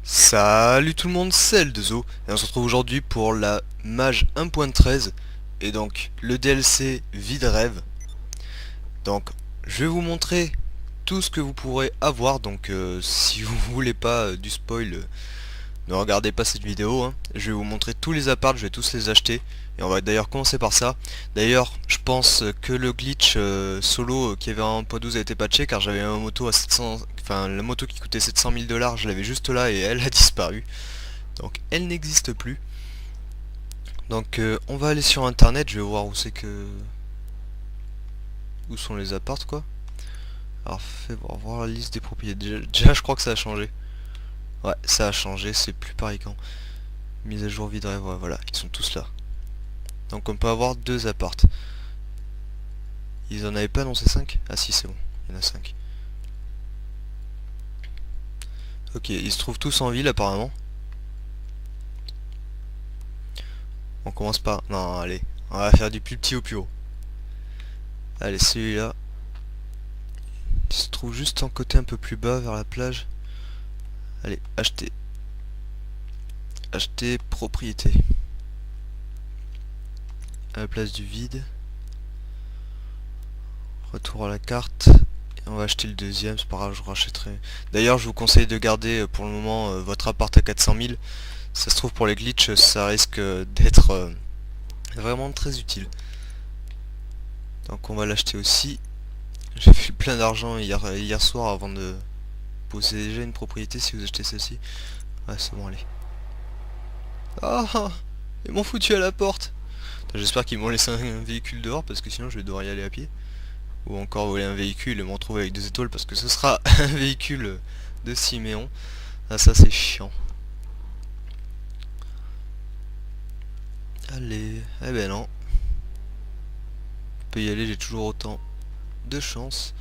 Salut tout le monde, c'est Eldezo et on se retrouve aujourd'hui pour la Mage 1.13 et donc le DLC Vie de rêve. Donc je vais vous montrer tout ce que vous pourrez avoir, donc si vous voulez pas du spoil, ne regardez pas cette vidéo, hein. Je vais vous montrer tous les apparts, je vais tous les acheter et on va d'ailleurs commencer par ça. D'ailleurs je pense que le glitch solo qui avait en 1.12 a été patché car j'avais une moto à 700, enfin la moto qui coûtait 700 000 $, je l'avais juste là et elle a disparu. Donc elle n'existe plus. Donc on va aller sur internet, je vais voir où c'est que... Où sont les apparts quoi. Alors fais voir la liste des propriétaires. Déjà je crois que ça a changé. Ouais ça a changé, c'est plus pareil qu'en mise à jour vide rêve, ouais, voilà, ils sont tous là. Donc on peut avoir deux apparts. Ils en avaient pas annoncé 5? Ah si c'est bon, il y en a 5. Ok, ils se trouvent tous en ville apparemment. On commence par... Non allez, on va faire du plus petit au plus haut. Allez celui-là. Il se trouve juste en côté un peu plus bas vers la plage. Allez, acheter. Acheter propriété. À la place du vide. Retour à la carte. Et on va acheter le deuxième, c'est pas grave, je rachèterai. D'ailleurs, je vous conseille de garder pour le moment votre appart à 400 000. Ça se trouve pour les glitches, ça risque d'être vraiment très utile. Donc on va l'acheter aussi. J'ai fait plein d'argent hier soir avant de posséder déjà une propriété si vous achetez celle-ci. Ouais, c'est bon, allez. Ah, ils m'ont foutu à la porte. J'espère qu'ils m'ont laissé un véhicule dehors parce que sinon je vais devoir y aller à pied. Ou encore voler un véhicule et me retrouver avec 2 étoiles parce que ce sera un véhicule de Siméon. Ah ça c'est chiant. Allez, eh ben non. Je peux y aller, j'ai toujours autant de chance.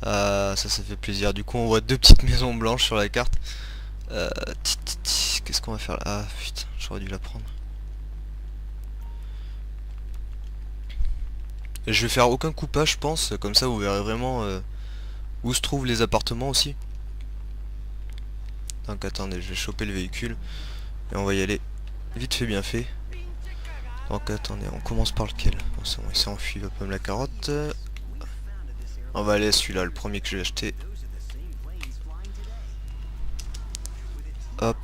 Ah ça fait plaisir. Du coup on voit deux petites maisons blanches sur la carte. Qu'est-ce qu'on va faire là? Ah putain, j'aurais dû la prendre. Et je vais faire aucun coupage je pense, comme ça vous verrez vraiment où se trouvent les appartements aussi. Donc attendez, je vais choper le véhicule et on va y aller vite fait bien fait. Donc attendez, on commence par lequel? Bon, c'est bon, il s'est enfui, il va pas me la carotte. On va aller à celui-là, le premier que j'ai acheté. Hop.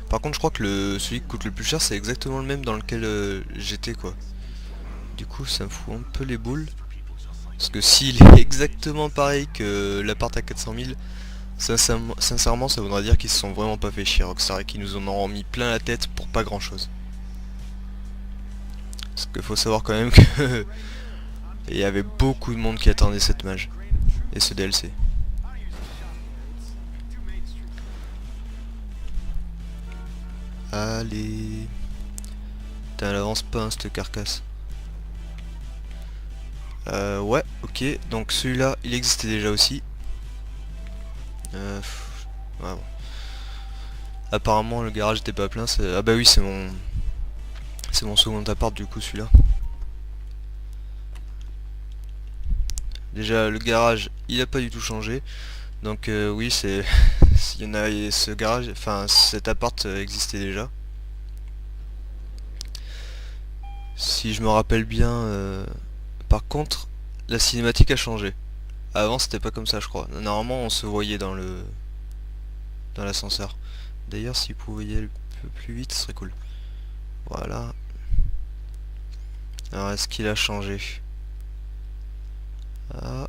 Par contre je crois que celui qui coûte le plus cher c'est exactement le même dans lequel j'étais quoi. Du coup ça me fout un peu les boules. Parce que s'il est exactement pareil que l'appart à 400 000, sincèrement ça voudra dire qu'ils se sont vraiment pas fait chier Rockstar et qu'ils nous en ont mis plein la tête pour pas grand chose. Parce qu'il faut savoir quand même que il y avait beaucoup de monde qui attendait cette mage et ce DLC. Allez. Putain, elle avance pas hein, cette carcasse. Ouais, ok. Donc celui-là, il existait déjà aussi. Ouais, bon. Apparemment le garage était pas plein. Ah bah oui, c'est mon second appart du coup celui-là. Déjà le garage, il a pas du tout changé. Donc oui, c'est il y en a ce garage, enfin cet appart existait déjà. Si je me rappelle bien, par contre, la cinématique a changé. Avant, c'était pas comme ça, je crois. Normalement, on se voyait dans l'ascenseur. D'ailleurs, s'il pouvait y aller un peu plus vite, ce serait cool. Voilà. Alors, est-ce qu'il a changé? Ah.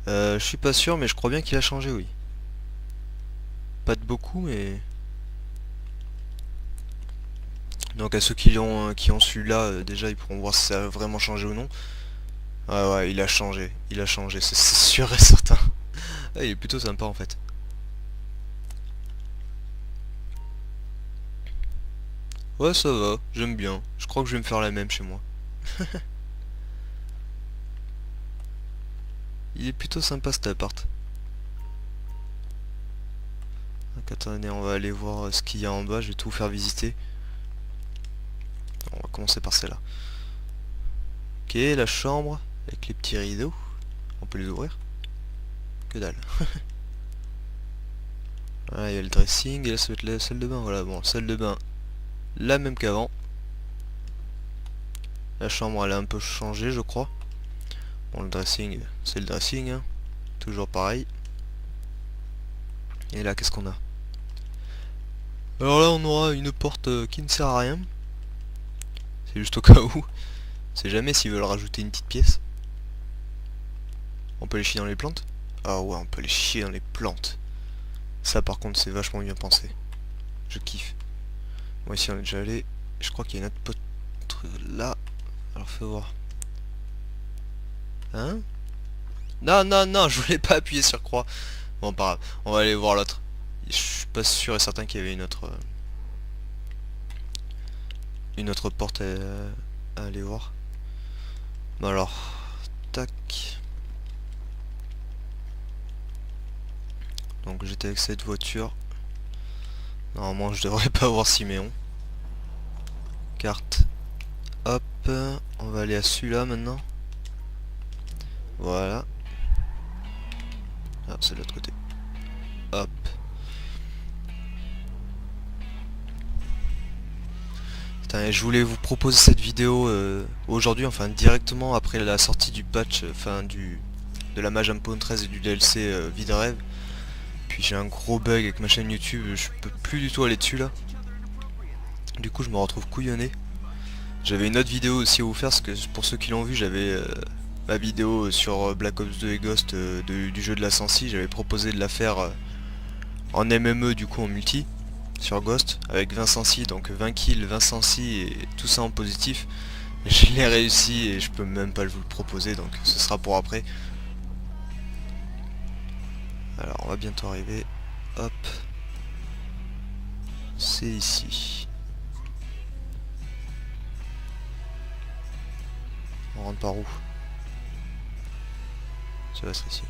Je suis pas sûr, mais je crois bien qu'il a changé, oui. Pas de beaucoup, mais... Donc à ceux qui ont celui-là, déjà ils pourront voir si ça a vraiment changé ou non. Ah ouais, il a changé, c'est sûr et certain. Ah, il est plutôt sympa en fait. Ouais ça va, j'aime bien. Je crois que je vais me faire la même chez moi. Il est plutôt sympa cet appart. Attendez, on va aller voir ce qu'il y a en bas, je vais tout vous faire visiter. On va commencer par celle-là. Ok, la chambre, avec les petits rideaux. On peut les ouvrir. Que dalle. Ah, il y a le dressing, et là ça va être la salle de bain. Voilà, bon, salle de bain, la même qu'avant. La chambre, elle a un peu changé, je crois. Bon, le dressing, c'est le dressing, hein. Toujours pareil. Et là, qu'est-ce qu'on a? Alors là, on aura une porte qui ne sert à rien. C'est juste au cas où. C'est jamais s'ils veulent rajouter une petite pièce. On peut les chier dans les plantes? Ah ouais, on peut les chier dans les plantes. Ça par contre c'est vachement bien pensé. Je kiffe. Moi ici on est déjà allé. Je crois qu'il y a une autre pote là. Alors fais voir. Hein? Non, non, non, je voulais pas appuyer sur croix. Bon, pas grave. On va aller voir l'autre. Je suis pas sûr et certain qu'il y avait une autre porte à aller voir. Bon alors, tac. Donc j'étais avec cette voiture. Normalement je devrais pas avoir Siméon. Carte. Hop. On va aller à celui-là maintenant. Voilà. Ah, c'est de l'autre côté. Hop. Putain, je voulais vous proposer cette vidéo aujourd'hui, enfin directement après la sortie du patch, de la mage 1.13 et du DLC Vide Rêve. Puis j'ai un gros bug avec ma chaîne YouTube, je peux plus du tout aller dessus là. Du coup je me retrouve couillonné. J'avais une autre vidéo aussi à vous faire, parce que pour ceux qui l'ont vu, j'avais ma vidéo sur Black Ops 2 et Ghost du jeu de la Sensi. J'avais proposé de la faire en MME, du coup en multi, sur Ghost, avec 20 Sensi, donc 20 kills, 20 Sensi et tout ça en positif. Je l'ai réussi et je peux même pas vous le proposer, donc ce sera pour après. Alors on va bientôt arriver. Hop. C'est ici. On rentre par où? Ça va être ici.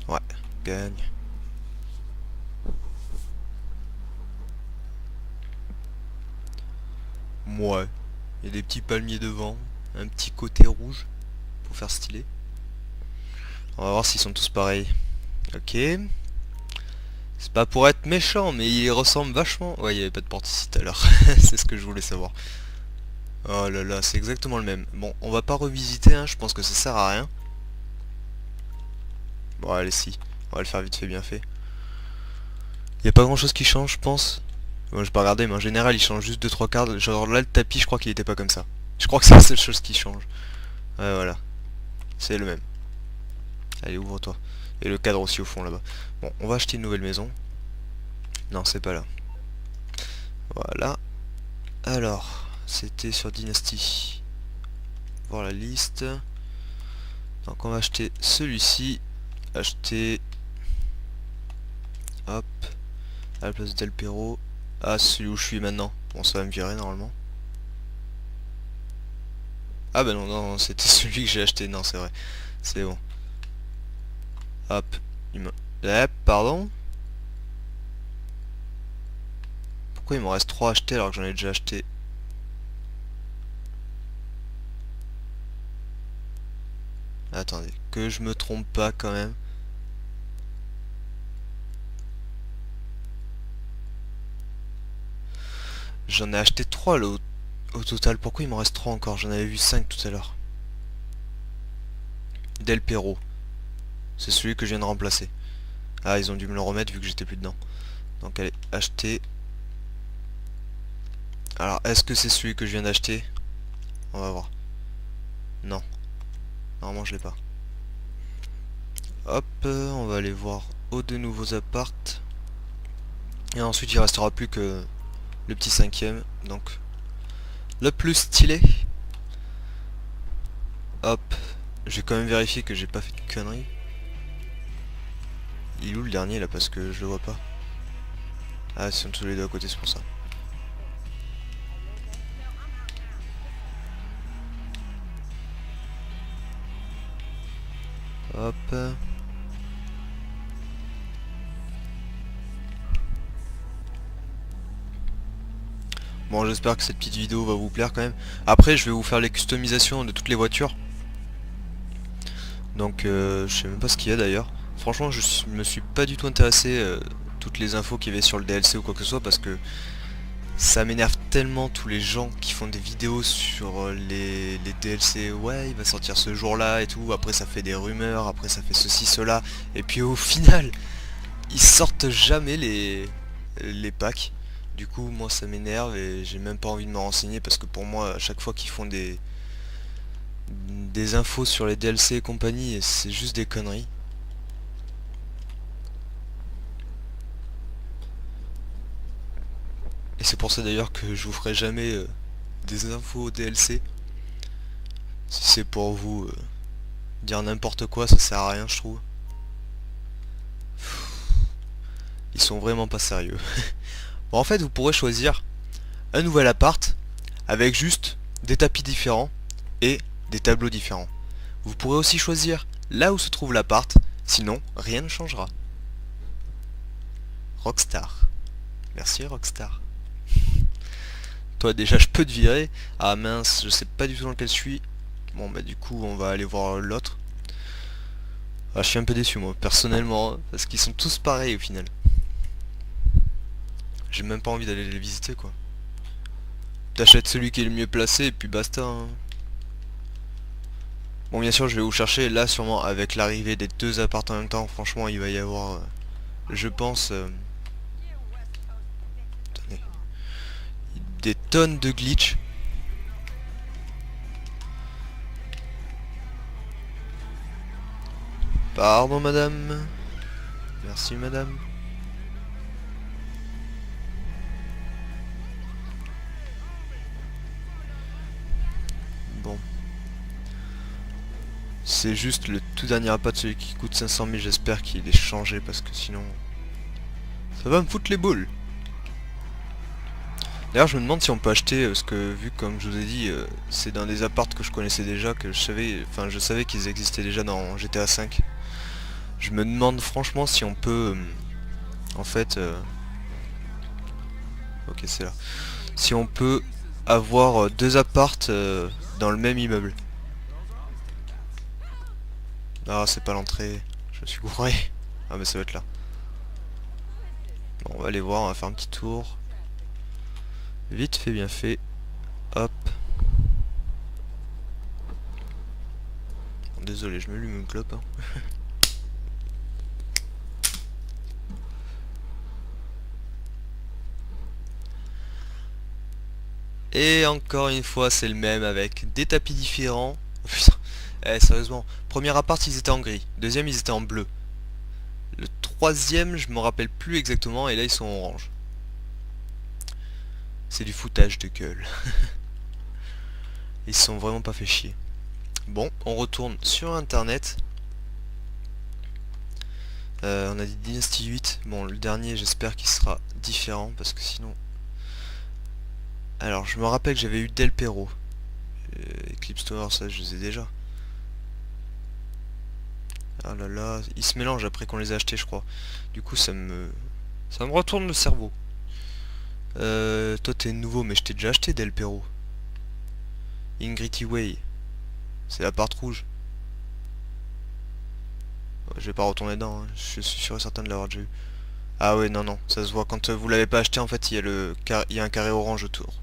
Ouais, gagne. Ouais. Il y a des petits palmiers devant. Un petit côté rouge. Pour faire stylé. On va voir s'ils sont tous pareils. Ok. C'est pas pour être méchant, mais ils ressemblent vachement. Ouais, il n'y avait pas de porte ici tout à l'heure. C'est ce que je voulais savoir. Oh là là, c'est exactement le même. Bon, on va pas revisiter, hein, je pense que ça sert à rien. Bon, allez, si. On va le faire vite fait, bien fait. Il y a pas grand chose qui change, je pense. Bon, j'ai pas regardé, mais en général, il change juste 2-3 cartes. Genre là, le tapis, je crois qu'il était pas comme ça. Je crois que c'est la seule chose qui change. Ouais, voilà. C'est le même. Allez, ouvre-toi. Et le cadre aussi au fond, là-bas. Bon, on va acheter une nouvelle maison. Non, c'est pas là. Voilà. Alors, c'était sur Dynasty. Voir la liste. Donc on va acheter celui-ci. Acheter. Hop. À la place d'El Perro. Ah, celui où je suis maintenant. Bon, ça va me virer normalement. Ah bah non, non, c'était celui que j'ai acheté. Non, c'est vrai. C'est bon. Hop. Pardon. Pourquoi il m'en reste 3 achetés alors que j'en ai déjà acheté? Attendez, que je me trompe pas quand même. J'en ai acheté 3 là au total. Pourquoi il m'en reste 3 encore? J'en avais vu 5 tout à l'heure. Del Perro. C'est celui que je viens de remplacer. Ah, ils ont dû me le remettre vu que j'étais plus dedans. Donc allez, acheter. Alors, est-ce que c'est celui que je viens d'acheter? On va voir. Non. Normalement, je l'ai pas. Hop, on va aller voir aux deux nouveaux apparts. Et ensuite, il restera plus que le petit 5ème. Donc, le plus stylé. Hop. Je vais quand même vérifier que j'ai pas fait de conneries. Il est où le dernier là, parce que je le vois pas? Ah, ils sont tous les deux à côté, c'est pour ça. Hop. Bon, j'espère que cette petite vidéo va vous plaire quand même. Après, je vais vous faire les customisations de toutes les voitures. Donc, je sais même pas ce qu'il y a d'ailleurs. Franchement, me suis pas du tout intéressé toutes les infos qu'il y avait sur le DLC ou quoi que ce soit, parce que ça m'énerve tellement tous les gens qui font des vidéos sur les DLC. Ouais, il va sortir ce jour-là et tout. Après, ça fait des rumeurs. Après, ça fait ceci, cela. Et puis au final, ils sortent jamais les packs. Du coup, moi, ça m'énerve et j'ai même pas envie de me renseigner, parce que pour moi, à chaque fois qu'ils font des infos sur les DLC et compagnie, c'est juste des conneries. Et c'est pour ça d'ailleurs que je vous ferai jamais des infos DLC. Si c'est pour vous dire n'importe quoi, ça sert à rien, je trouve. Ils sont vraiment pas sérieux. Bon, en fait, vous pourrez choisir un nouvel appart avec juste des tapis différents et des tableaux différents. Vous pourrez aussi choisir là où se trouve l'appart, sinon rien ne changera. Rockstar. Merci Rockstar. Toi déjà je peux te virer. Ah mince, je sais pas du tout dans lequel je suis. Bon bah du coup on va aller voir l'autre. Ah, je suis un peu déçu moi, personnellement, hein, parce qu'ils sont tous pareils au final. J'ai même pas envie d'aller les visiter quoi. T'achètes celui qui est le mieux placé et puis basta, hein. Bon bien sûr je vais vous chercher là sûrement avec l'arrivée des deux apparts en même temps. Franchement il va y avoir je pense attendez, des tonnes de glitch. Pardon madame. Merci madame. Bon. C'est juste le tout dernier appât de celui qui coûte 500 000, j'espère qu'il est changé parce que sinon... ça va me foutre les boules. D'ailleurs je me demande si on peut acheter, parce que vu comme je vous ai dit, c'est dans des apparts que je connaissais déjà, que je savais qu'ils existaient déjà dans GTA V. Je me demande franchement si on peut, en fait... ok c'est là. Si on peut avoir deux apparts dans le même immeuble. Ah c'est pas l'entrée, je me suis gouré. Ah mais ça va être là. Bon, on va aller voir, on va faire un petit tour. Vite fait, bien fait. Hop. Bon, désolé, je me lume une clope. Hein. Et encore une fois, c'est le même avec des tapis différents. Putain, sérieusement. Premier appart, ils étaient en gris. Deuxième, ils étaient en bleu. Le troisième, je me rappelle plus exactement, et là, ils sont en orange. C'est du foutage de gueule. Ils se sont vraiment pas fait chier. Bon, on retourne sur internet. On a dit Dynasty 8. Bon, le dernier, j'espère qu'il sera différent, parce que sinon... Alors, je me rappelle que j'avais eu Del Perro. Eclipse Tower, ça, je les ai déjà. Ah là là, ils se mélangent après qu'on les a achetés, je crois. Du coup, ça me retourne le cerveau. Toi, t'es nouveau, mais je t'ai déjà acheté Del Perro. Ingritty Way. C'est la part rouge. Je vais pas retourner dedans, hein. Je suis sûr et certain de l'avoir déjà eu. Ah ouais, non, non, ça se voit. Quand vous l'avez pas acheté, en fait, il y a un carré orange autour.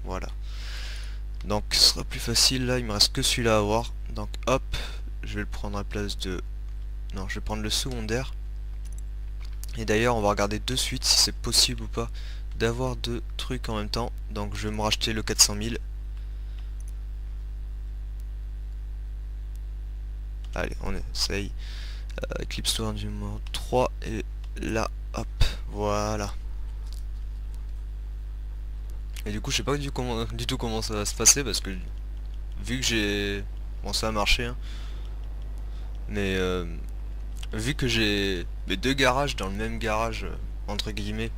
Voilà. Donc, ce sera plus facile, là, il me reste que celui-là à voir. Donc, hop, je vais le prendre à la place de... Non, je vais prendre le secondaire. Et d'ailleurs, on va regarder de suite si c'est possible ou pas d'avoir deux trucs en même temps. Donc, je vais me racheter le 400 000. Allez, on essaye. Eclipse Tower numéro 3 et là, hop, voilà. Et du coup, je sais pas du tout comment ça va se passer, parce que vu que j'ai... Bon, ça a marché, hein. Mais vu que j'ai mes deux garages dans le même garage, entre guillemets,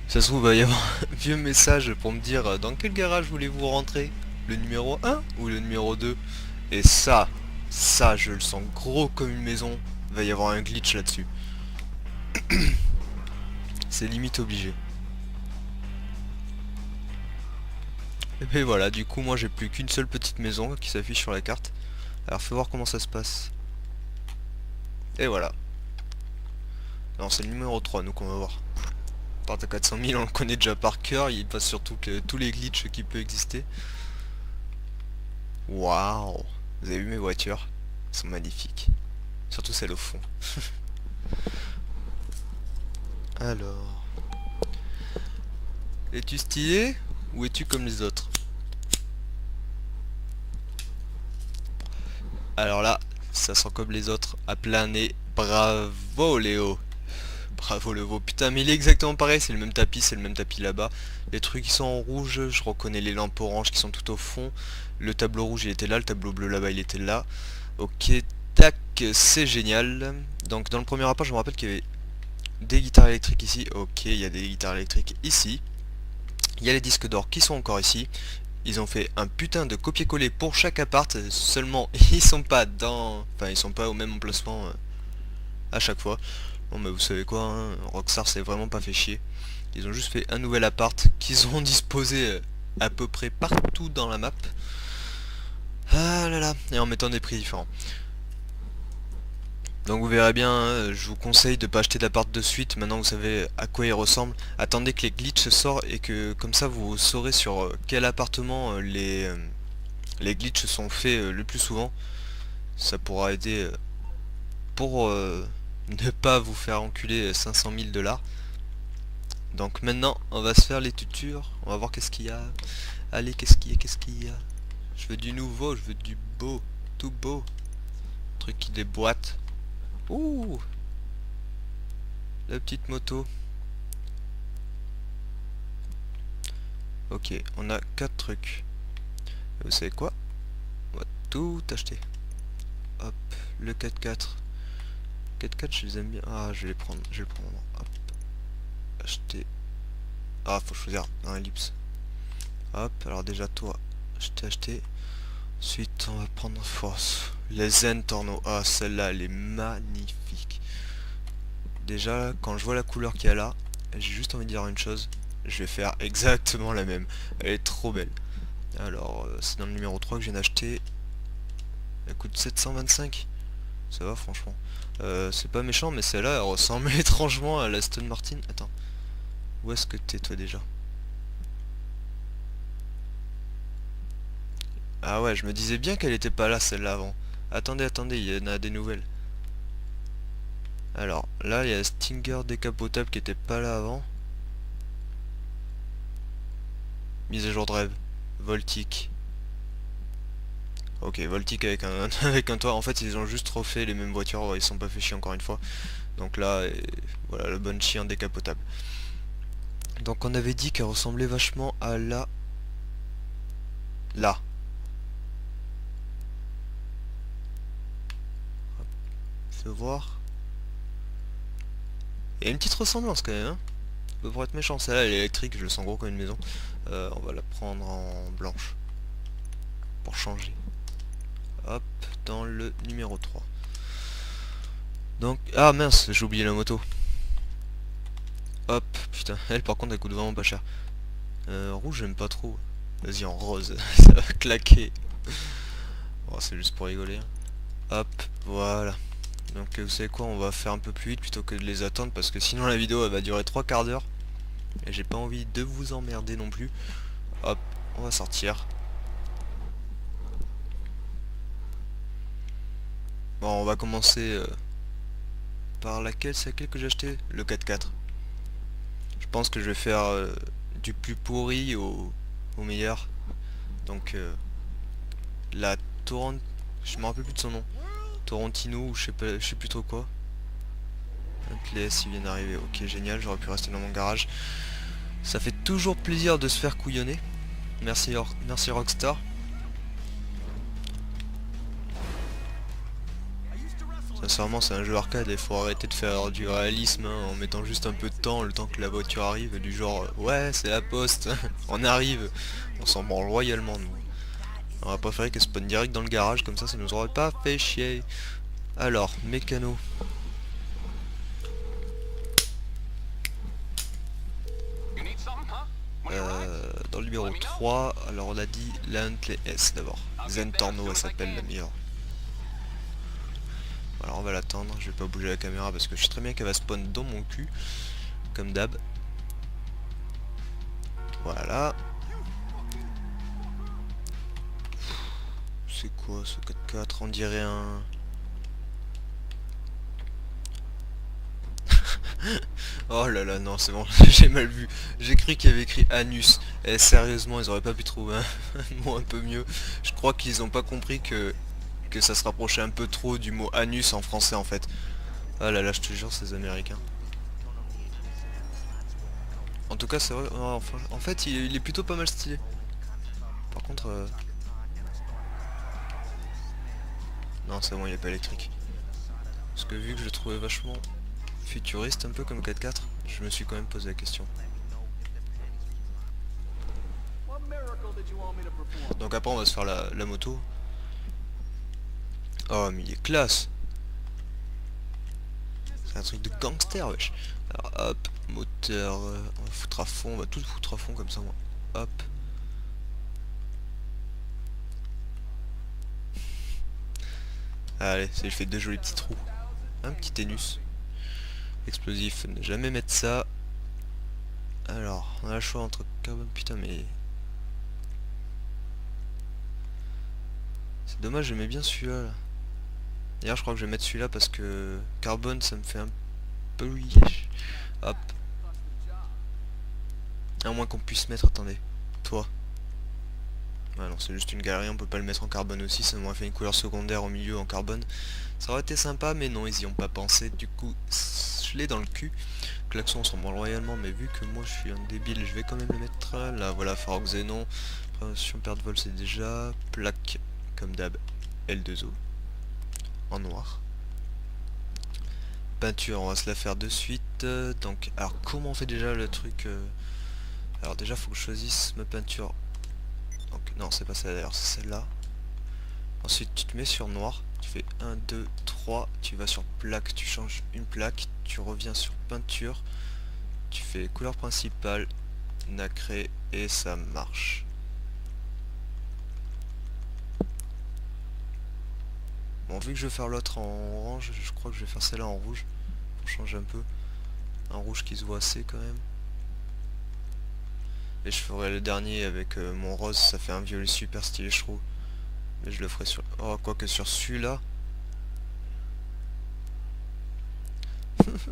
ça se trouve, il va y avoir un vieux message pour me dire dans quel garage voulez-vous rentrer? Le numéro 1 ou le numéro 2? Et ça, je le sens gros comme une maison. Il va y avoir un glitch là-dessus. C'est limite obligé. Et puis voilà, du coup moi j'ai plus qu'une seule petite maison qui s'affiche sur la carte. Alors fais voir comment ça se passe. Et voilà. Non, c'est le numéro 3 nous qu'on va voir. Part à 400 000, on le connaît déjà par cœur, il passe sur tous les glitches qui peuvent exister. Waouh. Vous avez vu mes voitures? Elles sont magnifiques. Surtout celle au fond. Alors... Es-tu stylé ou es-tu comme les autres? Alors là, ça sent comme les autres à plein nez. Bravo Léo. Bravo le veau. Putain mais il est exactement pareil, c'est le même tapis là-bas. Les trucs qui sont en rouge, je reconnais les lampes oranges qui sont tout au fond. Le tableau rouge il était là, le tableau bleu là-bas il était là. Ok, tac, c'est génial. Donc dans le premier rapport je me rappelle qu'il y avait des guitares électriques ici. Ok, il y a des guitares électriques ici. Il y a les disques d'or qui sont encore ici. Ils ont fait un putain de copier-coller pour chaque appart. Seulement ils sont pas dans... Enfin ils sont pas au même emplacement à chaque fois. Bon bah vous savez quoi, hein, Rockstar s'est vraiment pas fait chier. Ils ont juste fait un nouvel appart qu'ils ont disposé à peu près partout dans la map. Ah là là, et en mettant des prix différents. Donc vous verrez bien, hein, je vous conseille de pas acheter d'appart de suite, maintenant vous savez à quoi il ressemble. Attendez que les glitches sortent et que comme ça vous saurez sur quel appartement les glitches sont faits le plus souvent. Ça pourra aider pour ne pas vous faire enculer 500 000 $. Donc maintenant on va se faire les tutures, on va voir qu'est-ce qu'il y a. Allez, qu'est-ce qu'il y a? Je veux du nouveau, je veux du beau, tout beau. Truc qui déboîte. Ouh, la petite moto. Ok, on a 4 trucs. Et vous savez quoi? On va tout acheter. Hop, le 4x4. 4x4 je les aime bien. Ah, je vais les prendre, je vais le prendre. Hop, acheter. Ah, faut choisir un ellipse. Hop, alors déjà toi, je t'ai acheté. Ensuite, on va prendre force. Les Zen Torno. Ah, celle-là, elle est magnifique. Déjà, quand je vois la couleur qu'il y a là, j'ai juste envie de dire une chose. Je vais faire exactement la même. Elle est trop belle. Alors, c'est dans le numéro 3 que je viens d'acheter. Elle coûte 725. Ça va, franchement. C'est pas méchant, mais celle-là, elle ressemble étrangement à la Aston Martin. Attends. Où est-ce que t'es, toi, déjà? Ah ouais, je me disais bien qu'elle était pas là, celle-là, avant. Attendez, attendez, il y en a des nouvelles. Alors, là, il y a Stinger décapotable qui était pas là avant. Mise à jour de rêve. Voltic. Ok, Voltic avec un, avec un toit. En fait, ils ont juste refait les mêmes voitures, ils sont pas fait chier encore une fois. Donc là, voilà, le bon chien décapotable. Donc on avait dit qu'elle ressemblait vachement à la... Là. Fais voir. Il y a une petite ressemblance quand même, hein. Pour être méchant, celle-là elle est électrique, je le sens gros comme une maison. On va la prendre en blanche. Pour changer. Hop, dans le numéro 3. Donc, ah mince, j'ai oublié la moto. Hop, putain, elle par contre elle coûte vraiment pas cher. Rouge j'aime pas trop. Vas-y en rose, ça va claquer. Bon, c'est juste pour rigoler, hein. Hop, voilà. Donc vous savez quoi, on va faire un peu plus vite plutôt que de les attendre parce que sinon la vidéo elle va durer 3 quarts d'heure. Et j'ai pas envie de vous emmerder non plus. Hop, on va sortir. Bon, on va commencer par laquelle, c'est laquelle que j'ai acheté? Le 4x4. Je pense que je vais faire du plus pourri au meilleur. Donc la Torrent... Je me rappelle plus de son nom. Torrentino ou je sais pas, je sais plus trop quoi. Hop, les S ils viennent d'arriver. Ok, génial, j'aurais pu rester dans mon garage. Ça fait toujours plaisir de se faire couillonner. Merci, merci Rockstar. Sincèrement c'est un jeu arcade et il faut arrêter de faire du réalisme hein, en mettant juste un peu de temps, le temps que la voiture arrive, du genre ouais c'est la poste, on arrive, on s'en branle royalement nous. On va préférer qu'elle spawn direct dans le garage, comme ça nous aurait pas fait chier. Alors, mécano. Dans le numéro 3, alors on a dit la Huntley S d'abord. Zen Torno, elle s'appelle la meilleure. Alors on va l'attendre, je vais pas bouger la caméra parce que je sais très bien qu'elle va spawn dans mon cul, comme d'hab. Voilà. C'est quoi ce 4x4? On dirait un... Oh là là, non, c'est bon, j'ai mal vu. J'ai cru qu'il y avait écrit anus. Et sérieusement, ils auraient pas pu trouver un mot un peu mieux. Je crois qu'ils ont pas compris que ça se rapprochait un peu trop du mot anus en français en fait. Ah là là, je te jure, ces Américains. En tout cas, c'est vrai, enfin, en fait, il est plutôt pas mal stylé. Par contre... Non, c'est bon, il est pas électrique. Parce que vu que je le trouvais vachement futuriste, un peu comme 4x4, je me suis quand même posé la question. Donc après, on va se faire la moto. Oh, mais il est classe! C'est un truc de gangster, wesh. Alors hop, moteur, on va foutre à fond, on va tout foutre à fond comme ça, moi. Hop. Allez, c'est je fais deux jolis petits trous. Un petit ténus. Explosif, ne jamais mettre ça. Alors, on a le choix entre carbone, putain mais... C'est dommage, j'aimais bien celui-là. Là. D'ailleurs, je crois que je vais mettre celui-là parce que carbone, ça me fait un peu liège. Hop. À moins qu'on puisse mettre, attendez, toi. Ah non, c'est juste une galerie, on peut pas le mettre en carbone aussi, ça m'aurait fait une couleur secondaire au milieu en carbone. Ça aurait été sympa, mais non, ils y ont pas pensé, du coup, je l'ai dans le cul. Klaxon, on s'en branle royalement, mais vu que moi je suis un débile, je vais quand même le mettre là. Voilà, Farok Xenon. Prévention perte de vol, c'est déjà. Plaque, comme d'hab, L2O. En noir. Peinture, on va se la faire de suite. Donc, alors comment on fait déjà le truc Alors déjà, faut que je choisisse ma peinture. Donc, non, c'est pas celle-là d'ailleurs, c'est celle-là. Ensuite, tu te mets sur noir. Tu fais 1, 2, 3. Tu vas sur plaque, tu changes une plaque. Tu reviens sur peinture. Tu fais couleur principale, nacré, et ça marche. Bon, vu que je vais faire l'autre en orange, je crois que je vais faire celle-là en rouge. Pour changer un peu. Un rouge qui se voit assez quand même. Et je ferai le dernier avec mon rose, ça fait un violet super stylé je trouve. Mais je le ferai sur... Oh, quoique sur celui-là.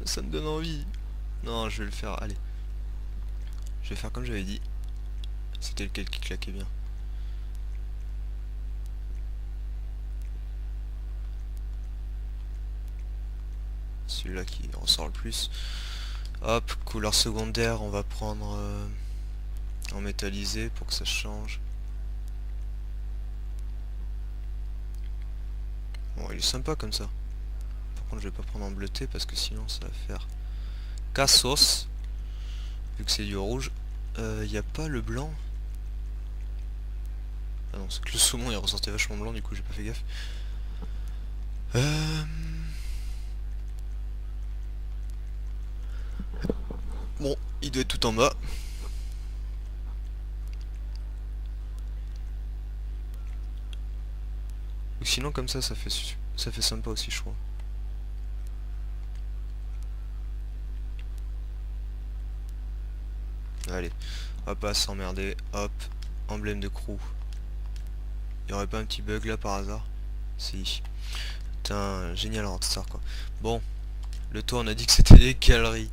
Ça me donne envie. Non, je vais le faire, allez. Je vais faire comme j'avais dit. C'était lequel qui claquait bien. Celui-là qui ressort le plus. Hop, couleur secondaire, on va prendre en métallisé pour que ça change. Bon, il est sympa comme ça. Par contre, je vais pas prendre en bleuté parce que sinon ça va faire cassos. Vu que c'est du rouge. Il n'y a pas le blanc. Ah non, c'est que le saumon il ressortait vachement blanc, du coup j'ai pas fait gaffe. Bon, il doit être tout en bas. Ou sinon comme ça fait sympa aussi je crois. Allez, on va pas s'emmerder, hop, emblème de crew. Il y aurait pas un petit bug là par hasard? Si. Putain, génial Rockstar quoi. Bon, le toit on a dit que c'était des galeries.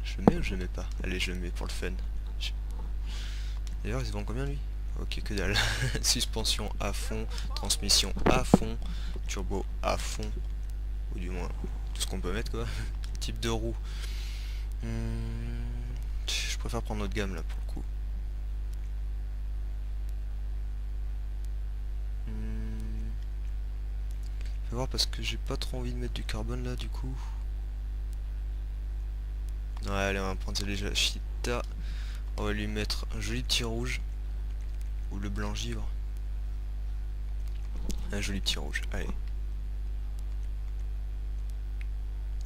Je le mets ou je le mets pas? Allez, je le mets pour le fun. D'ailleurs, il se vend combien lui? Ok, que dalle. Suspension à fond, transmission à fond, turbo à fond. Ou du moins, tout ce qu'on peut mettre quoi. Type de roue. Je préfère prendre notre gamme là pour le coup. Je vais voir parce que j'ai pas trop envie de mettre du carbone là du coup. Ouais, allez, on va prendre déjà Chita. On va lui mettre un joli petit rouge. Ou le blanc givre. Un joli petit rouge, allez.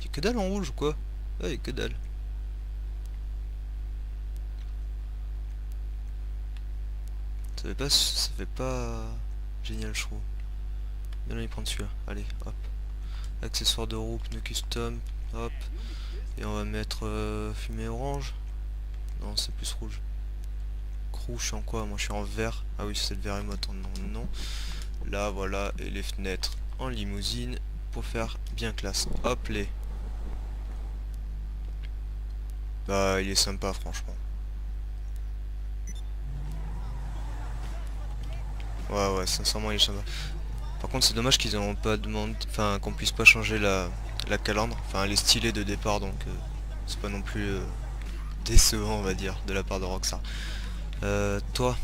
Y'a que dalle en rouge ou quoi? Ouais, y'a que dalle. Ça fait pas génial, je trouve. Bien aller prendre celui-là. Allez, hop. Accessoires de roue, pneus custom, hop. Et on va mettre fumée orange. Non, c'est plus rouge. Crew, je suis en quoi? Moi je suis en vert. Ah oui, c'est le vert et moi non, non. Là, voilà, et les fenêtres en limousine pour faire bien classe. Hop les. Bah, il est sympa, franchement. Ouais, sincèrement, il est sympa. Par contre, c'est dommage qu'ils n'ont pas demandé, enfin, qu'on puisse pas changer la calandre. Enfin, les stylés de départ, donc c'est pas non plus décevant, on va dire, de la part de Rockstar. Toi,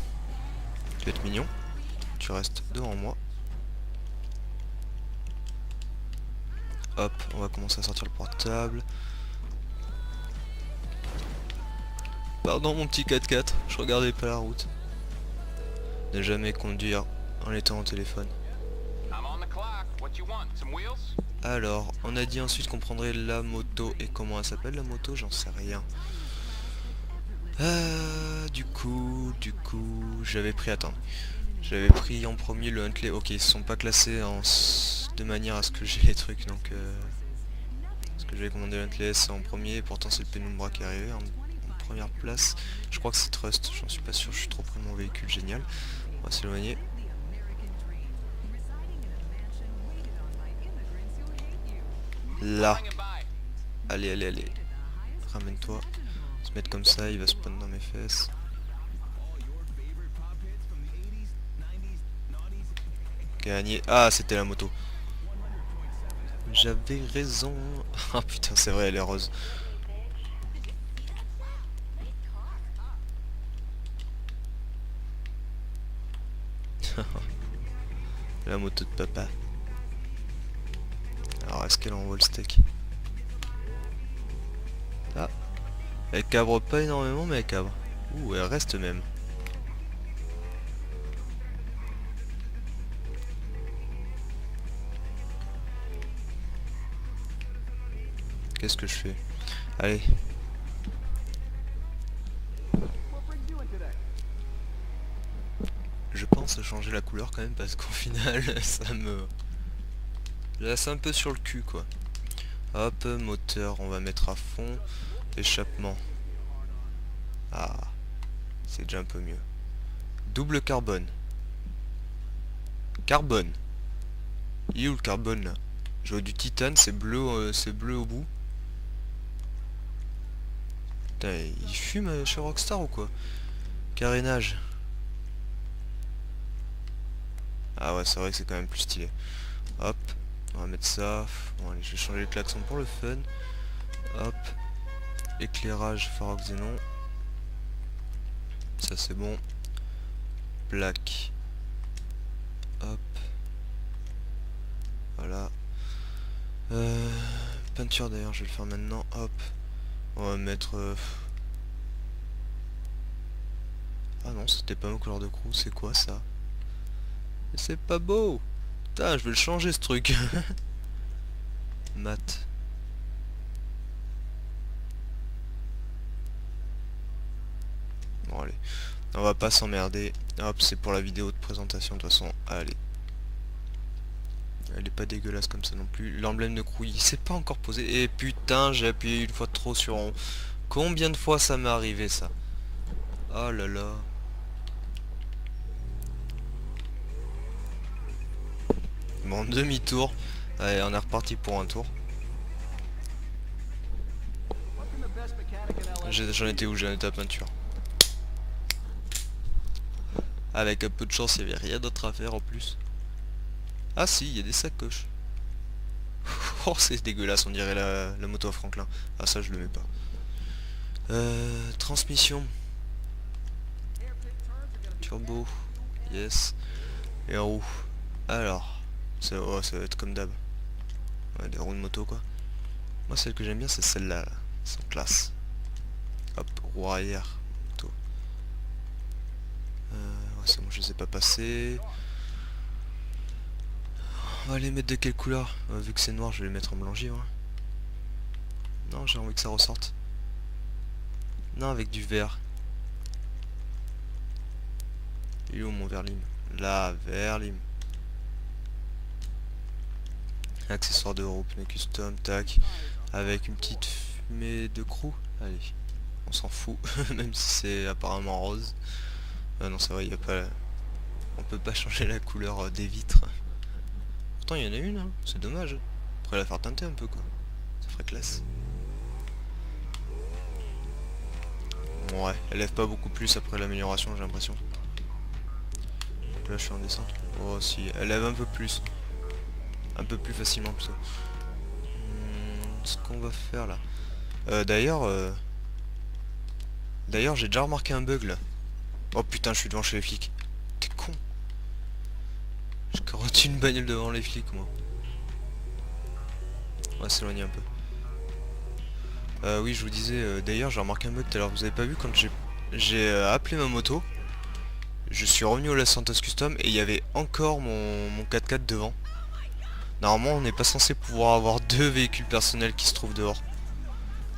tu vas être mignon. Tu restes devant moi. Hop, on va commencer à sortir le portable. Pardon mon petit 4x4, je regardais pas la route. Ne jamais conduire en étant au téléphone. Alors, on a dit ensuite qu'on prendrait la moto. Et comment elle s'appelle la moto? J'en sais rien. Du coup, j'avais pris, attends. J'avais pris en premier le Huntley. Ok, ils sont pas classés de manière à ce que j'ai les trucs, donc... Parce que j'avais commandé le Huntley, c'est en premier, et pourtant c'est le Penumbra qui est arrivé en première place. Je crois que c'est Trust, j'en suis pas sûr, je suis trop près de mon véhicule, génial. On va s'éloigner. Là. Allez. Ramène-toi. Se mettre comme ça, il va spawn dans mes fesses. Gagné. Ah, c'était la moto. J'avais raison. Ah putain, c'est vrai, elle est rose. La moto de papa. Alors, est-ce qu'elle envoie le steak? Ah. Elle cabre pas énormément, mais elle cabre. Ouh, elle reste même. Qu'est-ce que je fais? Allez. Je pense à changer la couleur quand même parce qu'au final ça me laisse un peu sur le cul quoi. Hop, moteur on va mettre à fond. Échappement. Ah, c'est déjà un peu mieux. Double carbone. Carbone. Il est où le carbone là? Je vois du titane, c'est bleu au bout. Putain, il fume chez Rockstar ou quoi? Carénage. Ah ouais, c'est vrai que c'est quand même plus stylé. Hop, on va mettre ça. Bon allez, je vais changer le klaxon pour le fun. Hop. Éclairage phare xénon. Ça c'est bon. Plaque. Hop. Voilà. Peinture d'ailleurs, je vais le faire maintenant. Hop. On va mettre... Ah non, c'était pas ma couleur de crew, c'est quoi ça? C'est pas beau. Putain, je vais le changer ce truc. Mat. Bon allez. On va pas s'emmerder. Hop, c'est pour la vidéo de présentation de toute façon. Allez. Elle est pas dégueulasse comme ça non plus. L'emblème de crew, il s'est pas encore posé. Et putain, j'ai appuyé une fois trop sur on. Combien de fois ça m'est arrivé ça? Oh là là. Bon, demi-tour. Allez, on est reparti pour un tour. J'en étais où? J'en étais à peinture. Avec un peu de chance, il n'y avait rien d'autre à faire en plus. Ah si, il y a des sacoches. Oh, c'est dégueulasse, on dirait la moto à Franklin. Ah ça, je le mets pas. Transmission. Turbo. Yes. Et en roue. Alors. Oh, ça va être comme d'hab. Ouais, des roues de moto quoi. Moi, celle que j'aime bien, c'est celle-là. Là. Elles sont classe. Hop, roue arrière. Moto. Ouais, c'est bon, je les ai pas passées. On va les mettre de quelle couleur? Vu que c'est noir, je vais les mettre en blanc givre. Non, j'ai envie que ça ressorte. Non, avec du vert. Il est où mon verlim? Là, verlim. Accessoires de roue, pneus custom, tac. Avec une petite fumée de crew. Allez, on s'en fout, même si c'est apparemment rose. Ah non, c'est vrai, y a pas... On peut pas changer la couleur des vitres. Pourtant, il y en a une, hein. C'est dommage. On pourrait la faire teinter un peu, quoi. Ça ferait classe. Ouais, elle lève pas beaucoup plus après l'amélioration, j'ai l'impression. Là, je suis en descente. Oh, si, elle lève un peu plus. Un peu plus facilement, plutôt. Ce qu'on va faire, là. D'ailleurs, j'ai déjà remarqué un bug, là. Oh putain, je suis devant chez les flics. T'es con. Je carotte une bagnole devant les flics, moi. On va s'éloigner un peu. Oui, je vous disais, d'ailleurs, j'ai remarqué un bug tout à l'heure. Vous avez pas vu quand j'ai appelé ma moto, je suis revenu au Los Santos Custom et il y avait encore mon 4x4 devant. Normalement, on n'est pas censé pouvoir avoir deux véhicules personnels qui se trouvent dehors.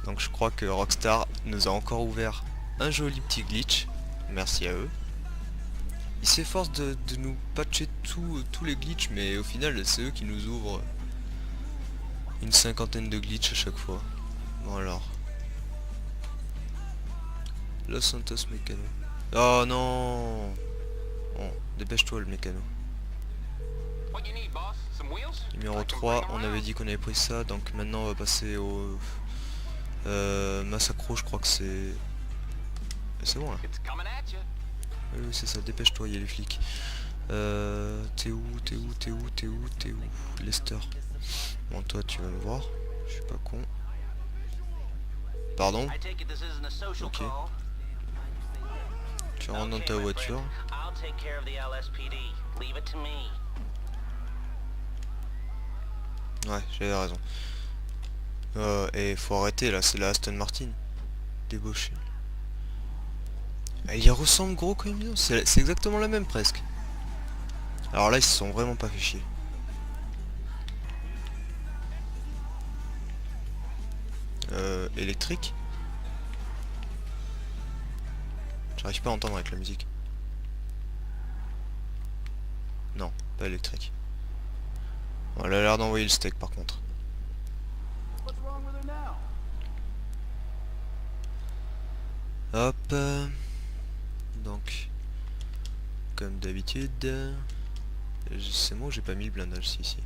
Donc je crois que Rockstar nous a encore ouvert un joli petit glitch. Merci à eux. Ils s'efforcent de nous patcher tous les glitches, mais au final, c'est eux qui nous ouvrent une cinquantaine de glitches à chaque fois. Bon alors. Los Santos Mécano. Oh non. Bon, dépêche-toi le mécano. Numéro 3, on avait dit qu'on avait pris ça, donc maintenant on va passer au Massacro, je crois que c'est... C'est bon là. Oui, c'est ça, dépêche-toi, il y a les flics. T'es où, t'es où, t'es où, t'es où, t'es où? Lester. Bon, toi tu vas me voir, je suis pas con. Pardon? Ok. Tu rentres dans ta voiture. Ouais, j'avais raison. Et faut arrêter là, c'est la Aston Martin. Débauché. Elle y ressemble gros quand même, c'est exactement la même presque. Alors là ils se sont vraiment pas fait chier. Électrique. J'arrive pas à entendre avec la musique. Non, pas électrique. Bon, elle a l'air d'envoyer le steak par contre. Hop. Donc, comme d'habitude, c'est moi où j'ai pas mis le blindage, si.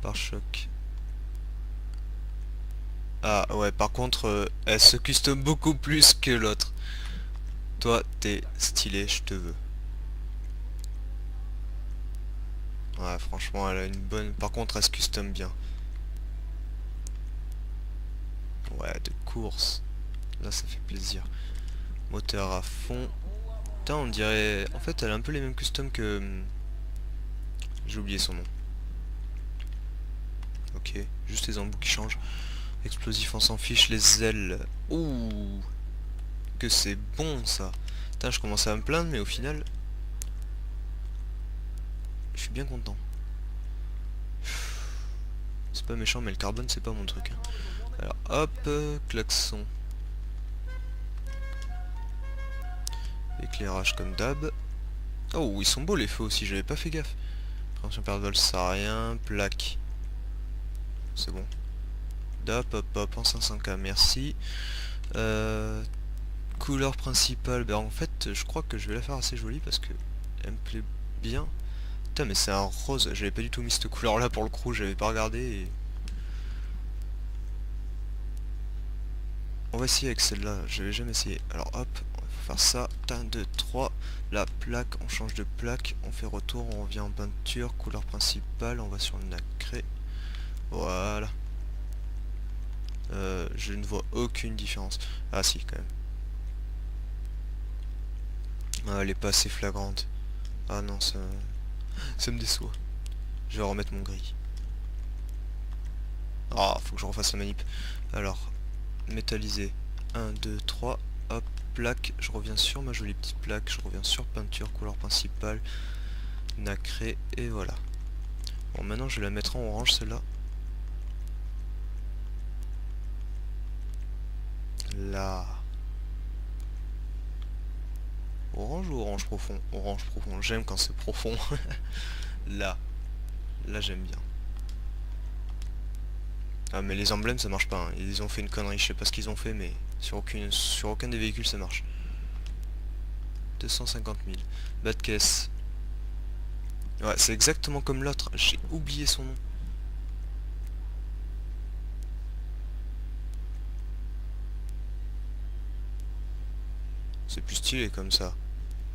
Pare-choc. Ah ouais, par contre, elle se custom beaucoup plus que l'autre. Toi, t'es stylé, je te veux. Ouais, franchement, elle a une bonne... Par contre, elle se custom bien. Ouais, de course. Là, ça fait plaisir. Moteur à fond. Putain, on dirait... En fait, elle a un peu les mêmes customs que... J'ai oublié son nom. Ok, juste les embouts qui changent. Explosif, on s'en fiche. Les ailes. Ouh, que c'est bon, ça. Putain, je commençais à me plaindre, mais au final... Je suis bien content. C'est pas méchant, mais le carbone, c'est pas mon truc. Hein. Alors, hop, klaxon. Éclairage comme d'hab. Oh, ils sont beaux les feux aussi, j'avais pas fait gaffe. Prévention perte de vol, ça sert à rien. Plaque. C'est bon. Hop, hop, hop, en 500K, merci. Couleur principale, ben en fait, je crois que je vais la faire assez jolie parce que elle me plaît bien. Putain, mais c'est un rose, j'avais pas du tout mis cette couleur là pour le crew, j'avais pas regardé et... On va essayer avec celle-là, j'avais jamais essayé. Alors hop, on va faire ça, 1, 2, 3, la plaque, on change de plaque, on fait retour, on revient en peinture, couleur principale, on va sur le nacré. Voilà. Je ne vois aucune différence. Ah si, quand même. Ah, elle est pas assez flagrante. Ah non, ça me déçoit. Je vais remettre mon gris. Ah, faut que je refasse la manip. Alors, métallisé. 1, 2, 3. Hop, plaque. Je reviens sur ma jolie petite plaque. Je reviens sur peinture, couleur principale. Nacré. Et voilà. Bon, maintenant je vais la mettre en orange, celle-là. Là. Orange ou orange profond? Orange profond, j'aime quand c'est profond. Là. Là j'aime bien. Ah mais les emblèmes ça marche pas, hein. Ils ont fait une connerie, je sais pas ce qu'ils ont fait mais sur aucun des véhicules ça marche. 250 000. Bas de caisse. Ouais, c'est exactement comme l'autre, j'ai oublié son nom. C'est plus stylé comme ça.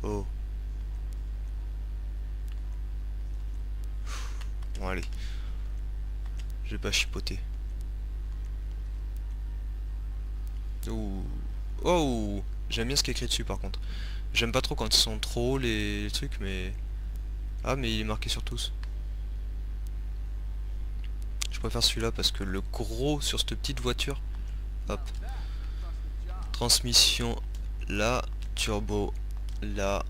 Oh. Bon allez. Je vais pas chipoter. Ouh. Oh. J'aime bien ce qui est écrit dessus par contre. J'aime pas trop quand ils sont trop hauts les trucs mais... Ah mais il est marqué sur tous. Je préfère celui-là parce que le gros sur cette petite voiture... Hop. Transmission là. Turbo là.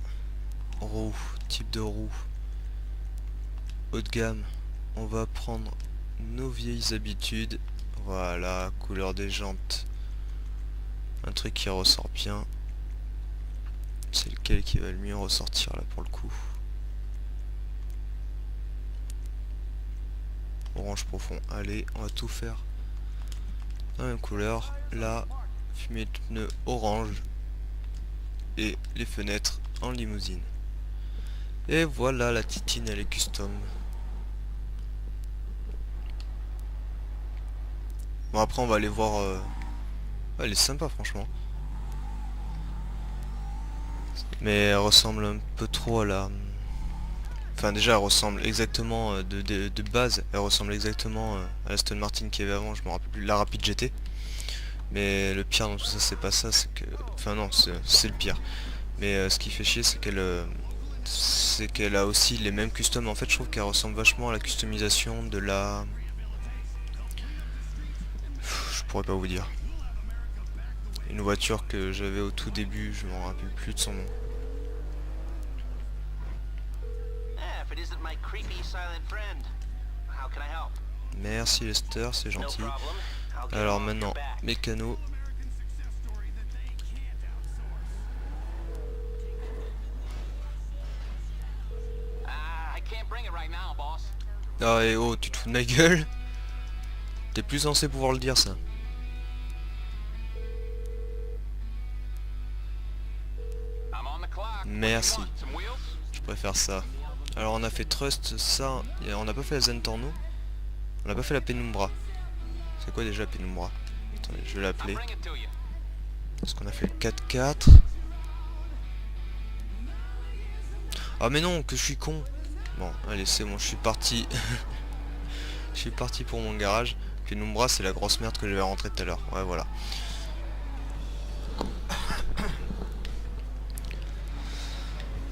Roue. Type de roue. Haut de gamme. On va prendre nos vieilles habitudes. Voilà. Couleur des jantes. Un truc qui ressort bien. C'est lequel qui va le mieux ressortir là pour le coup? Orange profond. Allez, on va tout faire la même couleur. Là, fumée de pneus orange. Et les fenêtres en limousine. Et voilà, la titine elle est custom. Bon après on va aller voir... Ouais, elle est sympa franchement. Mais elle ressemble un peu trop à la... Enfin déjà elle ressemble exactement de base, elle ressemble exactement à la Aston Martin qu'il y avait avant, je me rappelle plus, la Rapid GT. Mais le pire dans tout ça c'est pas ça, c'est que... Enfin non, c'est le pire. Mais ce qui fait chier c'est qu'elle a aussi les mêmes customs. En fait je trouve qu'elle ressemble vachement à la customisation de la... Je pourrais pas vous dire. Une voiture que j'avais au tout début, je m'en rappelle plus de son nom. Merci Lester, c'est gentil. Alors maintenant, mécano. Ah et oh, tu te fous de ma gueule? T'es plus censé pouvoir le dire ça. Merci. Je préfère ça. Alors on a fait Trust, ça. On n'a pas fait la Zentorno. On n'a pas fait la Penumbra. C'est quoi déjà Penumbra? Attendez, je vais l'appeler. Parce qu'on a fait le 4x4. Ah mais non, que je suis con. Bon, allez, c'est bon, je suis parti. Je suis parti pour mon garage. Penumbra, c'est la grosse merde que je vais rentrer tout à l'heure. Ouais, voilà.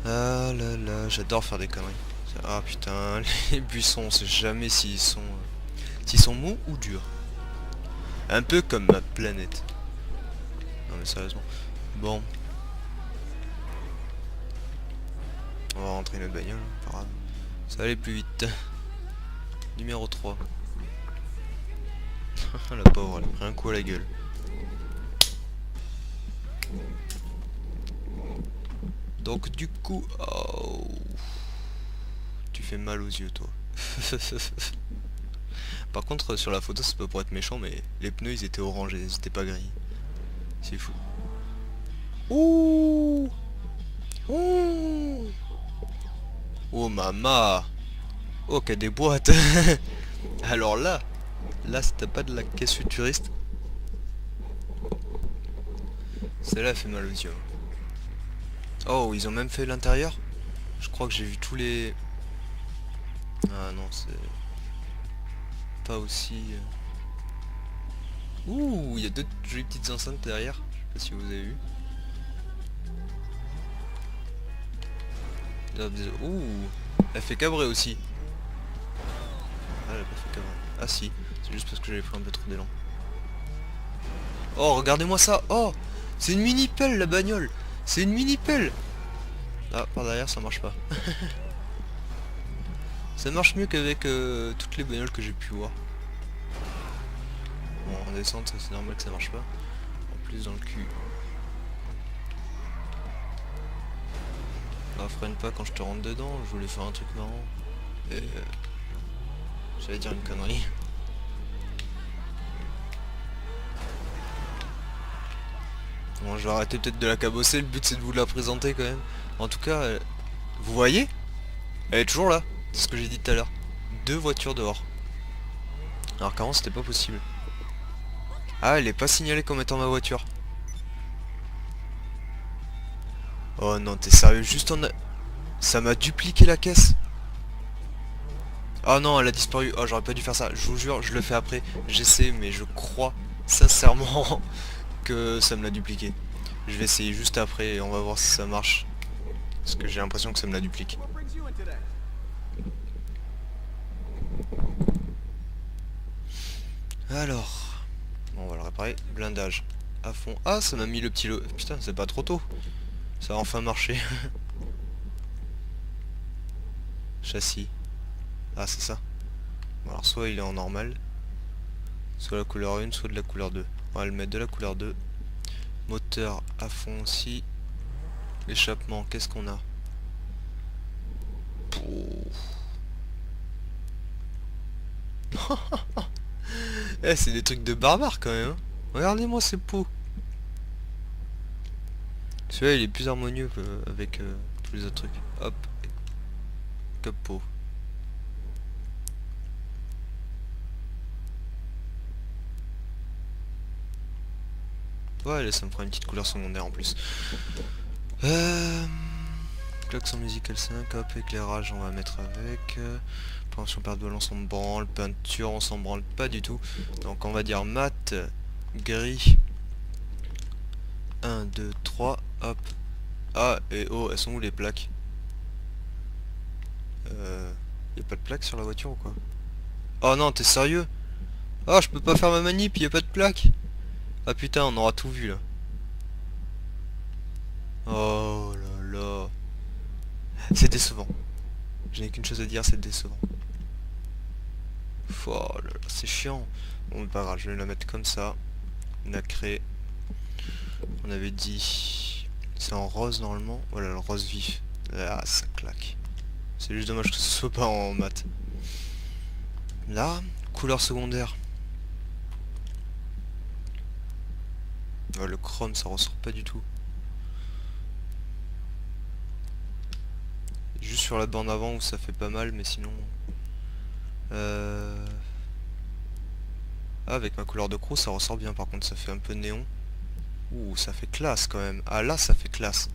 Ah là là, j'adore faire des conneries. Ah putain, les buissons, on sait jamais s'ils sont mous ou durs. Un peu comme ma planète. Non mais sérieusement. Bon. On va rentrer notre bagnole, pas grave. Ça va aller plus vite. Numéro 3. La pauvre, elle a pris un coup à la gueule. Donc du coup... Oh, tu fais mal aux yeux toi. Par contre sur la photo c'est pas pour être méchant mais les pneus ils étaient orangés, ils étaient pas gris. C'est fou. Ouh. Ouh. Oh mama. Oh qu'il y a des boîtes. Alors là si t'as pas de la caisse futuriste, celle-là elle fait mal aux yeux. Oh ils ont même fait l'intérieur. Je crois que j'ai vu tous les... Ah non c'est... Pas aussi... Ouh, il y a deux jolies petites enceintes derrière. Je sais pas si vous avez vu. Ouh, elle fait cabrer aussi. Ah, elle a pas fait cabrer. Ah si, c'est juste parce que j'avais pris un peu trop d'élan. Oh, regardez-moi ça. Oh, c'est une mini-pelle la bagnole. C'est une mini-pelle. Ah, par derrière ça marche pas. Ça marche mieux qu'avec toutes les bagnoles que j'ai pu voir. Bon, en descente, c'est normal que ça marche pas. En plus dans le cul. Ah, freine pas quand je te rentre dedans, je voulais faire un truc marrant. Et... j'allais dire une connerie. Bon, je vais arrêter peut-être de la cabosser, le but c'est de vous la présenter quand même. En tout cas, vous voyez? Elle est toujours là, c'est ce que j'ai dit tout à l'heure. 2 voitures dehors. Alors qu'avant c'était pas possible. Ah, elle est pas signalée comme étant ma voiture. Oh non, t'es sérieux? Juste en... Ça m'a dupliqué la caisse. Oh non, elle a disparu. Oh, j'aurais pas dû faire ça. Je vous jure, je le fais après. J'essaie, mais je crois sincèrement que ça me l'a dupliqué. Je vais essayer juste après et on va voir si ça marche. Parce que j'ai l'impression que ça me la duplique. Alors... bon, on va le réparer. Blindage. À fond. Ah, ça m'a mis le petit lot. Putain, c'est pas trop tôt. Ça a enfin marché. Châssis. Ah, c'est ça. Bon, alors soit il est en normal, soit la couleur 1, soit de la couleur 2. On va le mettre de la couleur 2. Moteur à fond aussi. L'échappement, qu'est-ce qu'on a? Eh, c'est des trucs de barbares quand même, hein. Regardez-moi ces pots. Celui-là il est plus harmonieux avec tous les autres trucs. Hop. Capot. Ouais, là, ça me fera une petite couleur secondaire en plus. Klaxon musical 5, hop, éclairage on va mettre avec. Prévention perte de balance on s'en branle, peinture on s'en branle pas du tout. Donc on va dire mat, gris. 1, 2, 3, hop. Ah et oh, elles sont où les plaques? Y a pas de plaque sur la voiture ou quoi? Oh non, t'es sérieux? Oh, je peux pas faire ma manip, y a pas de plaque. Ah putain, on aura tout vu là. Oh là là. C'est décevant. Je n'ai qu'une chose à dire, c'est décevant. Oh là là, c'est chiant. Bon, mais pas grave, je vais la mettre comme ça. Nacré. On avait dit... c'est en rose normalement. Voilà, le rose vif. Ah, ça claque. C'est juste dommage que ce soit pas en mat. Là, couleur secondaire. Oh, le chrome, ça ressort pas du tout. Juste sur la bande avant où ça fait pas mal, mais sinon... Ah, avec ma couleur de croc, ça ressort bien. Par contre, ça fait un peu néon. Ouh, ça fait classe quand même. Ah, là, ça fait classe.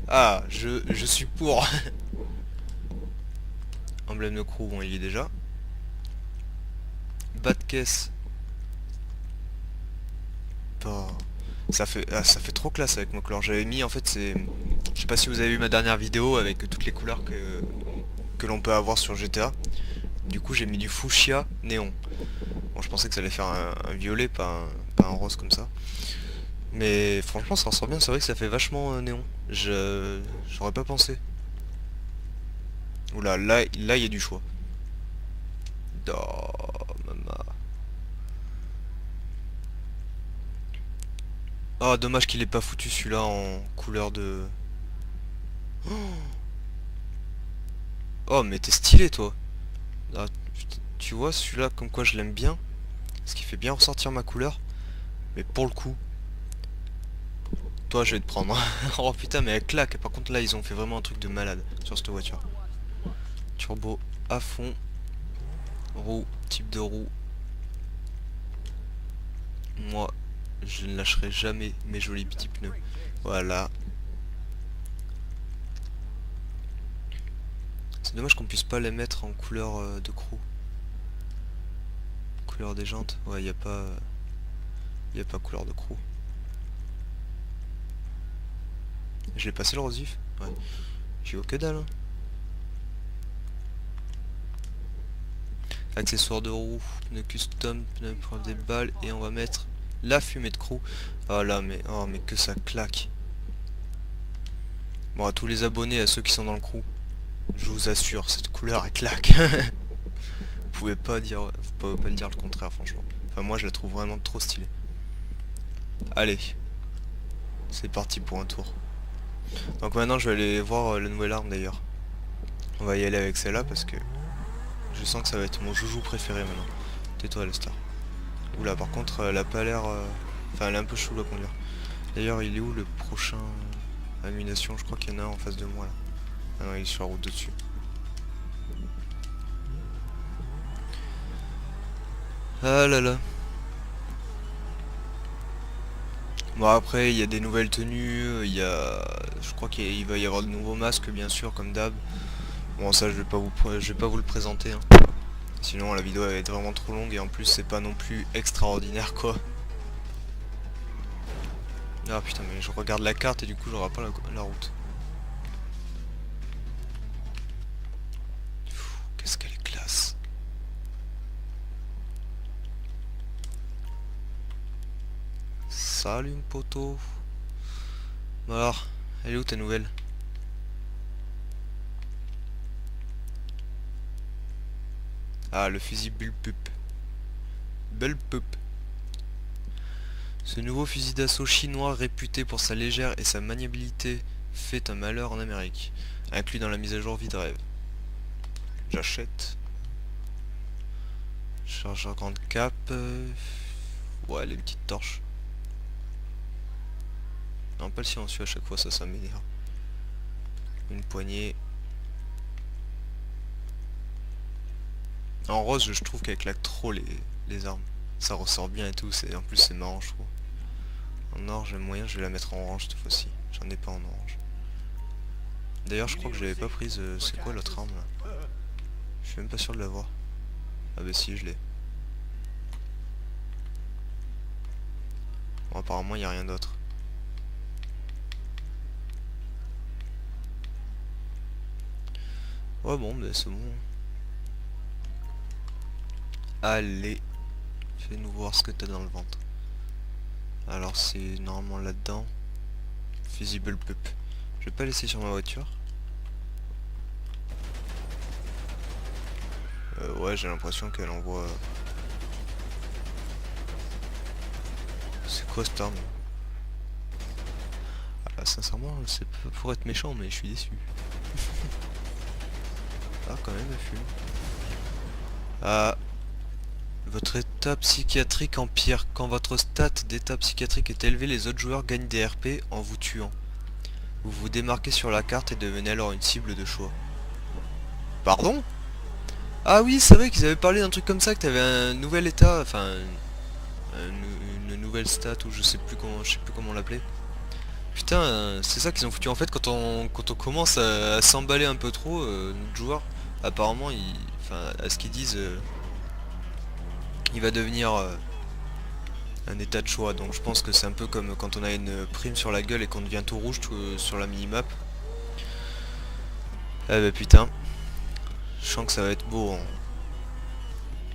Ah, je suis pour. Emblème de crew, bon, il y est déjà. Bas de caisse. Oh. Ça fait trop classe avec ma couleur. J'avais mis, en fait, c'est... je sais pas si vous avez vu ma dernière vidéo avec toutes les couleurs que l'on peut avoir sur GTA. Du coup, j'ai mis du fuchsia néon. Bon, je pensais que ça allait faire un violet, pas un rose comme ça. Mais franchement, ça ressort bien. C'est vrai que ça fait vachement néon. J'aurais pas pensé. Oula, là, il y a du choix. Oh, maman. Ah, dommage qu'il ait pas foutu celui-là en couleur de... Oh, mais t'es stylé, toi. Ah, tu vois, celui-là, comme quoi je l'aime bien. Parce qu'il fait bien ressortir ma couleur. Mais pour le coup... toi, je vais te prendre. Oh putain, mais elle claque. Par contre, là, ils ont fait vraiment un truc de malade sur cette voiture. Turbo à fond. Roue, type de roue. Moi, je ne lâcherai jamais mes jolis petits pneus. Voilà. C'est dommage qu'on puisse pas les mettre en couleur de crew. Couleur des jantes. Ouais, il n'y a pas... il a pas couleur de crew. Je l'ai passé le rose vif. Ouais. J'y vois que dalle. Hein. Accessoires de roue, pneus custom, pneus preuve des balles. Et on va mettre la fumée de crew. Oh là, mais, oh, mais que ça claque. Bon, à tous les abonnés, à ceux qui sont dans le crew, je vous assure, cette couleur elle claque. Vous pouvez pas dire, vous pouvez pas le dire le contraire, franchement. Enfin, moi je la trouve vraiment trop stylée. Allez, c'est parti pour un tour. Donc maintenant je vais aller voir la nouvelle arme d'ailleurs. On va y aller avec celle-là parce que je sens que ça va être mon joujou préféré maintenant. Tais-toi le star. Oula, par contre elle a pas l'air... Enfin elle est un peu chou à conduire. D'ailleurs il est où le prochain ammunition? Je crois qu'il y en a un en face de moi là. Ah non, il est sur la route de dessus. Ah là là. Bon après il y a des nouvelles tenues, il y a... Je crois qu'il va y avoir de nouveaux masques bien sûr comme d'hab. Bon ça je vais pas vous le présenter hein. Sinon la vidéo va être vraiment trop longue et en plus c'est pas non plus extraordinaire quoi. Ah putain mais je regarde la carte et du coup j'aurai pas la route. Qu'est-ce qu'elle est classe. Salut mon poteau. Bon alors, elle est où ta nouvelle? Ah le fusil Bullpup. Bullpup. Ce nouveau fusil d'assaut chinois réputé pour sa légère et sa maniabilité fait un malheur en Amérique. Inclus dans la mise à jour Vidrève. J'achète. Chargeur grande cap. Ouais, les petites torches. Non, pas le silencieux à chaque fois, ça m'énerve. Une poignée. En rose, je trouve qu'avec la trop les armes. Ça ressort bien et tout, en plus c'est marrant je trouve. En or j'aime moyen, je vais la mettre en orange cette fois-ci. J'en ai pas en orange. D'ailleurs je crois que je l'avais pas prise, c'est quoi l'autre arme là? Je suis même pas sûr de l'avoir. Ah bah si je l'ai. Bon apparemment il n'y a rien d'autre. Ouais bon bah c'est bon. Allez, fais-nous voir ce que t'as dans le ventre. Alors c'est normalement là-dedans. Fusible pup. Je vais pas laisser sur ma voiture. Ouais j'ai l'impression qu'elle envoie... C'est quoi cette arme? Ah, sincèrement c'est pour être méchant mais je suis déçu. Ah quand même elle fume. Ah... Votre état psychiatrique empire. Quand votre stat d'état psychiatrique est élevé, les autres joueurs gagnent des RP en vous tuant. Vous vous démarquez sur la carte et devenez alors une cible de choix. Pardon? Ah oui, c'est vrai qu'ils avaient parlé d'un truc comme ça, que t'avais un nouvel état, enfin... une nouvelle stat, ou je sais plus comment l'appeler. Putain, c'est ça qu'ils ont foutu en fait quand on commence à s'emballer un peu trop, notre joueur, apparemment, enfin, à ce qu'ils disent... il va devenir un état de choix. Donc je pense que c'est un peu comme quand on a une prime sur la gueule et qu'on devient tout rouge sur la minimap. Eh bah putain. Je sens que ça va être beau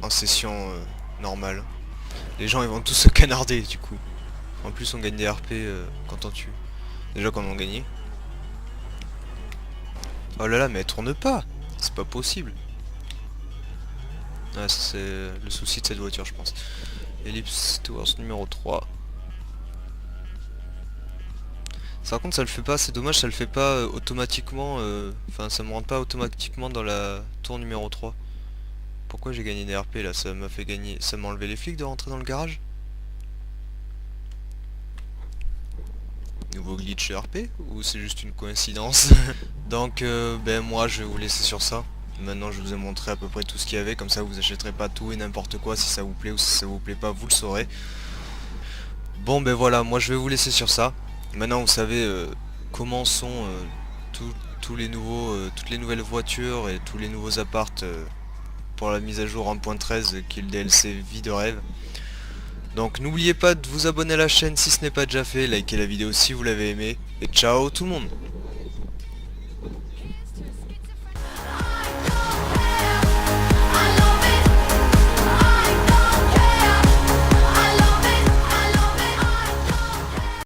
en session normale. Les gens ils vont tous se canarder du coup. En plus on gagne des RP quand on tue. Déjà qu'on en gagné. Oh là là mais elle tourne pas. C'est pas possible. Ah, c'est le souci de cette voiture je pense. Ellipse Tours numéro 3. Par contre ça le fait pas, c'est dommage, ça le fait pas automatiquement, enfin ça me rentre pas automatiquement dans la tour numéro 3. Pourquoi j'ai gagné des RP là? Ça m'a fait gagner, ça m'a enlevé les flics de rentrer dans le garage? Nouveau glitch RP? Ou c'est juste une coïncidence? Donc ben moi je vais vous laisser sur ça. Maintenant je vous ai montré à peu près tout ce qu'il y avait, comme ça vous achèterez pas tout et n'importe quoi. Si ça vous plaît ou si ça vous plaît pas, vous le saurez. Bon ben voilà, moi je vais vous laisser sur ça. Maintenant vous savez comment sont tous les nouveaux, toutes les nouvelles voitures et tous les nouveaux apparts pour la mise à jour 1.13 qui est le DLC Vie de rêve. Donc n'oubliez pas de vous abonner à la chaîne si ce n'est pas déjà fait, likez la vidéo si vous l'avez aimé et ciao tout le monde.